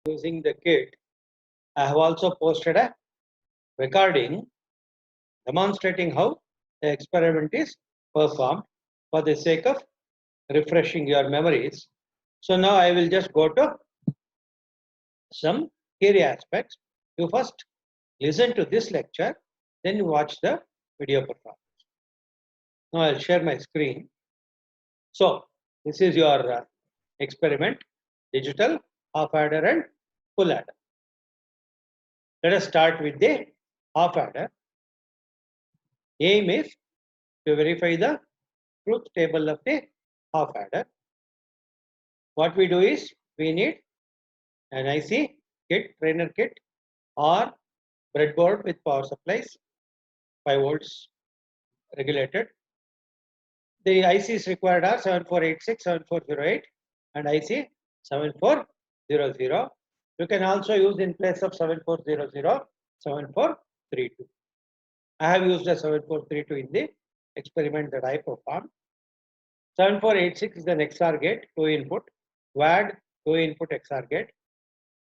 using the kit, I have also posted a recording demonstrating how the experiment is performed for the sake of refreshing your memories. So now I will just go to some theory aspects. You first listen to this lecture, then you watch the video performance. Now I'll share my screen. So this is your experiment, digital, half adder and full adder. Let us start with the half adder. Aim is to verify the truth table of the half adder. What we do is we need an IC kit, trainer kit, or breadboard with power supplies, 5 volts regulated. The ICs required are 7486, 7408 and IC 7400. You can also use in place of 7400, 7432. I have used a 7432 in the experiment that I performed. 7486 is an XOR gate, 2 input, quad 2 input XOR gate.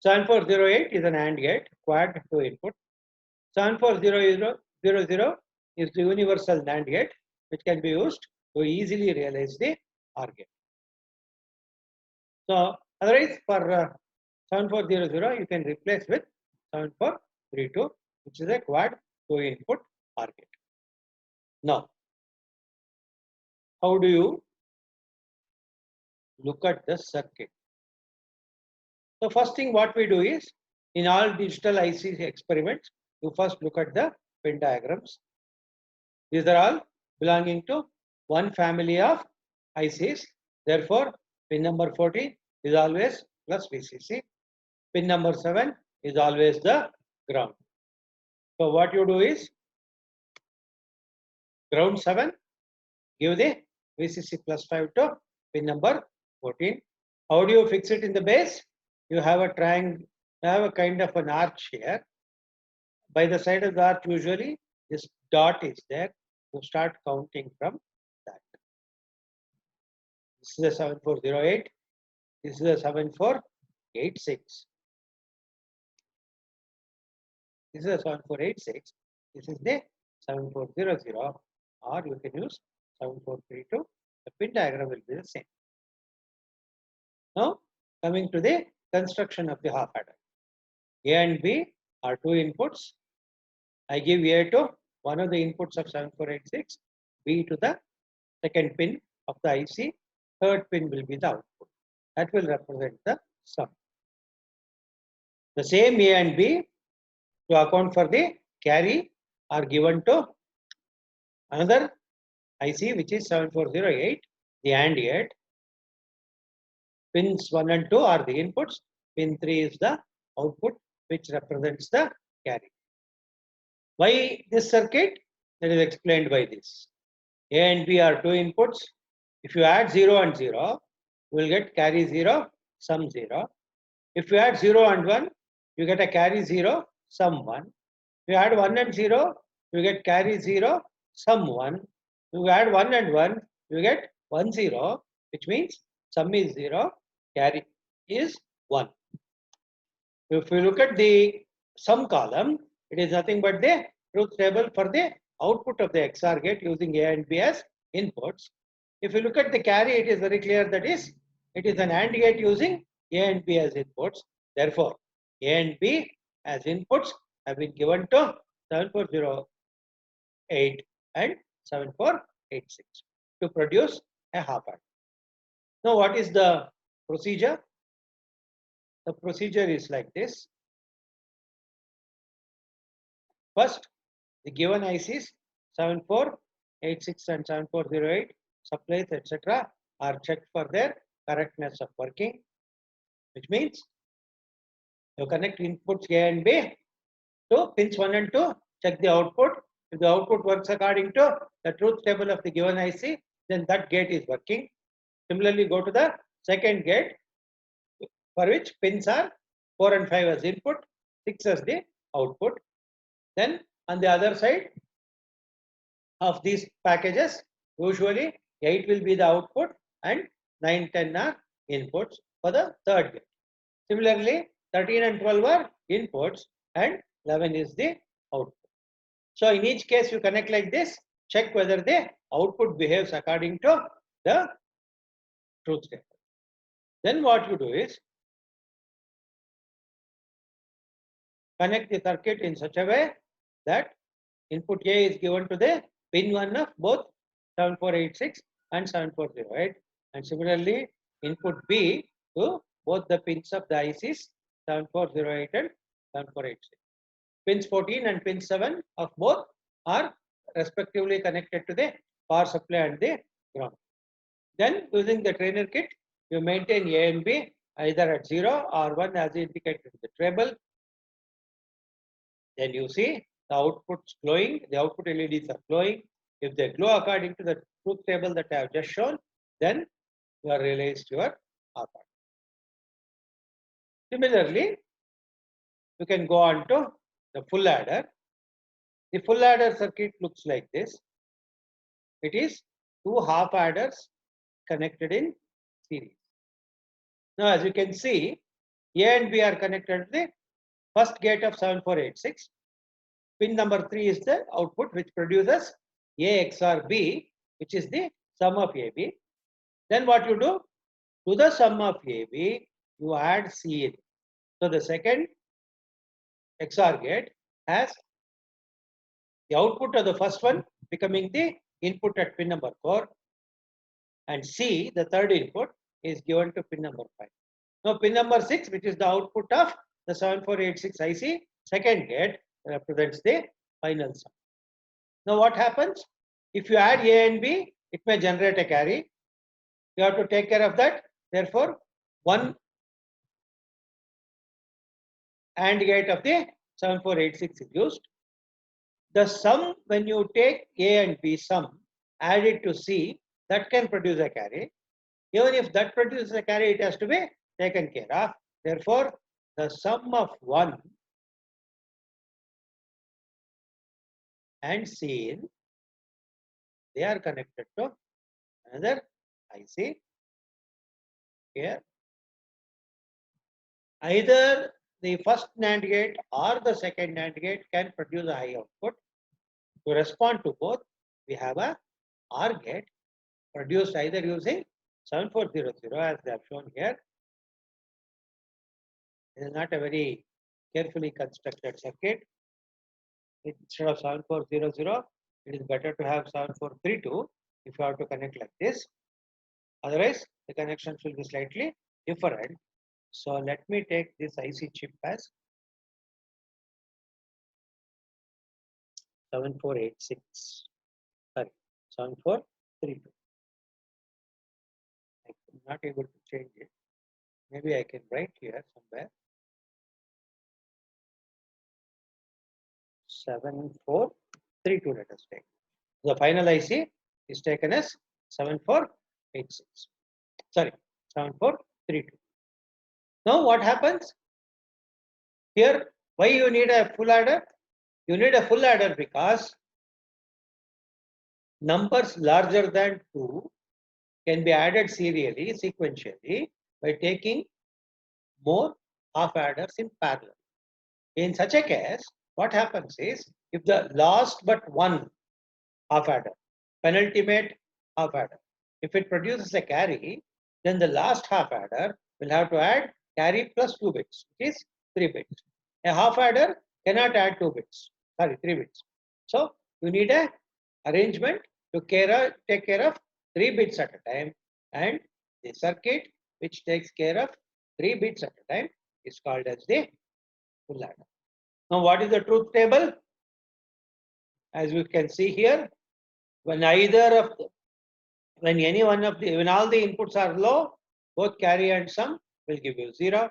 7408 is an AND gate, quad 2 input. 7400 is the universal NAND gate, which can be used to easily realize the OR gate. So otherwise for 7400 you can replace with 7432, which is a quad 2 input OR gate. Now, how do you look at the circuit? So first thing what we do is, in all digital IC experiments, you first look at the pin diagrams. These are all belonging to one family of ICs. Therefore, pin number 14 is always plus VCC. Pin number 7 is always the ground. So what you do is, ground 7, give the VCC plus 5 to pin number 14. How do you fix it in the base? You have a triangle, you have a kind of an arch here. By the side of the arch, usually this dot is there. You start counting from that. This is a 7408. This is a 7486. This is a 7486. This is the 7400, or you can use 7432. The pin diagram will be the same. Now, coming to the construction of the half adder. A and B are 2 inputs. I give A to one of the inputs of 7486, B to the second pin of the IC, third pin will be the output. That will represent the sum. The same A and B, to account for the carry, are given to another IC, which is 7408, the AND gate. Pins 1 and 2 are the inputs. Pin 3 is the output, which represents the carry. Why this circuit? That is explained by this. A and B are 2 inputs. If you add 0 and 0, you will get carry 0, sum 0. If you add 0 and 1, you get a carry 0, sum 1. If you add 1 and 0, you get carry 0, sum 1. You add 1 and 1, you get 1, 0, which means sum is 0, carry is 1. If you look at the sum column, it is nothing but the truth table for the output of the XOR gate using A and B as inputs. If you look at the carry, it is very clear that it is an AND gate using A and B as inputs. Therefore, A and B as inputs have been given to 7408 and 7486 to produce a half adder. Now, what is the procedure? The procedure is like this. First, the given ICs 7486 and 7408 supplies, etc., are checked for their correctness of working, which means you connect inputs A and B to pins 1 and 2, check the output. If the output works according to the truth table of the given IC, then that gate is working. Similarly, go to the second gate, for which pins are 4 and 5 as input, 6 as the output. Then on the other side of these packages, usually 8 will be the output and 9, 10 are inputs for the third gate. Similarly, 13 and 12 are inputs and 11 is the output. So in each case you connect like this, check whether the output behaves according to the truth table. Then what you do is connect the circuit in such a way that input A is given to the pin 1 of both 7486 and 7408, and similarly input B to both the pins of the ICs 7408 and 7486. Pins 14 and pin 7 of both are respectively connected to the power supply and the ground. Then using the trainer kit, you maintain A and B either at 0 or 1 as indicated in the table. Then you see the outputs glowing, the output LEDs are glowing. If they glow according to the truth table that I have just shown, then you are realized your op-amp. Similarly, you can go on to the full adder. The full adder circuit looks like this. It is two half adders connected in series. Now, as you can see, A and B are connected to the first gate of 7486. Pin number 3 is the output which produces A XOR B, which is the sum of AB. Then what you do? To the sum of AB, you add C in. So the second XOR gate has the output of the first one becoming the input at pin number 4, and C, the third input, is given to pin number 5. Now pin number 6, which is the output of the 7486 IC, second gate represents the final sum. Now what happens? If you add A and B, it may generate a carry. You have to take care of that. Therefore, one AND gate of the 7486 is used. The sum, when you take A and B sum, add it to C, that can produce a carry. Even if that produces a carry, it has to be taken care of. Therefore, the sum of 1 and C in, they are connected to another IC here. Either the first NAND gate or the second NAND gate can produce a high output. To respond to both, we have a OR gate produced either using 7400 as they have shown here. It is not a very carefully constructed circuit. Instead of 7400, it is better to have 7432 if you have to connect like this. Otherwise, the connections will be slightly different. So let me take this IC chip as 7486. Sorry, 7432. I'm not able to change it. Maybe I can write here somewhere. 7432, let us take. The final IC is taken as 7486. Sorry, 7432. Now what happens? Here, why you need a full adder? You need a full adder because numbers larger than 2 can be added serially, sequentially, by taking more half adders in parallel. In such a case, what happens is, if the last but one half adder, penultimate half adder, if it produces a carry, then the last half adder will have to add carry plus 2 bits, which is 3 bits. A half adder cannot add 2 bits, sorry, 3 bits. So you need a arrangement to take care of 3 bits at a time, and the circuit which takes care of 3 bits at a time is called as the full adder. Now what is the truth table? As you can see here, when either of the, when any one of the, when all the inputs are low, both carry and sum will give you 0.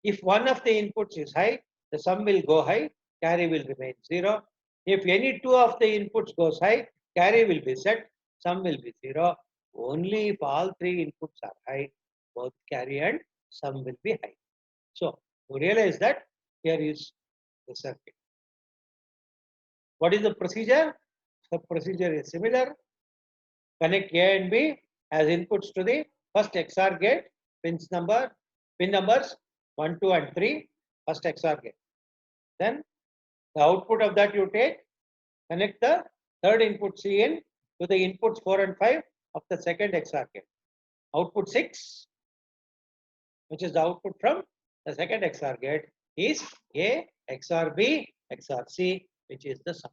If one of the inputs is high, the sum will go high, carry will remain 0. If any two of the inputs goes high, carry will be set, sum will be 0. Only if all 3 inputs are high, both carry and sum will be high. So you realize that here is the circuit. What is the procedure? The procedure is similar. Connect A and B as inputs to the first XOR gate, pin numbers 1, 2 and 3. first XOR gate. Then the output of that you take, connect the third input Cin to the inputs 4 and 5 of the second XOR gate. Output 6, which is the output from the second XOR gate, is A XOR B XOR C, which is the sum.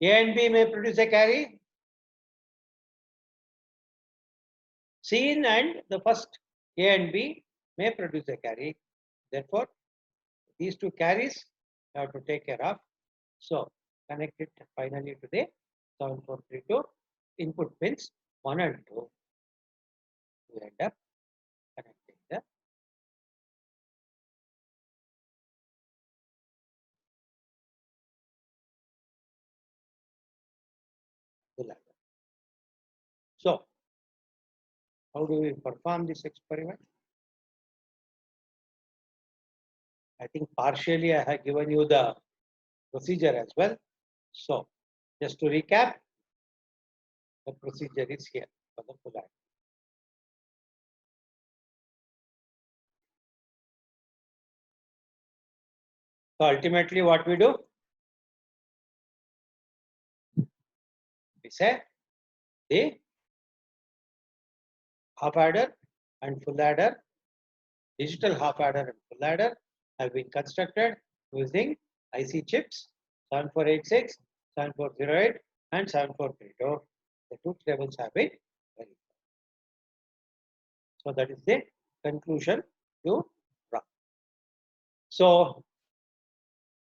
A and B may produce a carry. Cin and the first A and B may produce a carry. Therefore, these two carries you have to take care of. So, connect it finally to the 7432 input pins 1 and 2. You end up connecting the ladder. So, how do we perform this experiment? I think partially I have given you the procedure as well. So, just to recap, the procedure is here for the full add. So, ultimately what we do? We say the half adder and full adder, digital half adder and full adder have been constructed using IC chips 7486, 7408 and 7432. The truth tables have been verified. So that is the conclusion to draw. So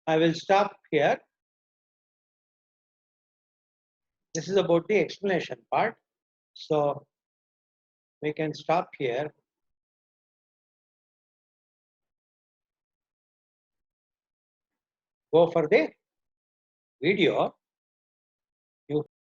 I will stop here. This is about the explanation part. So we can stop here. Go for the video.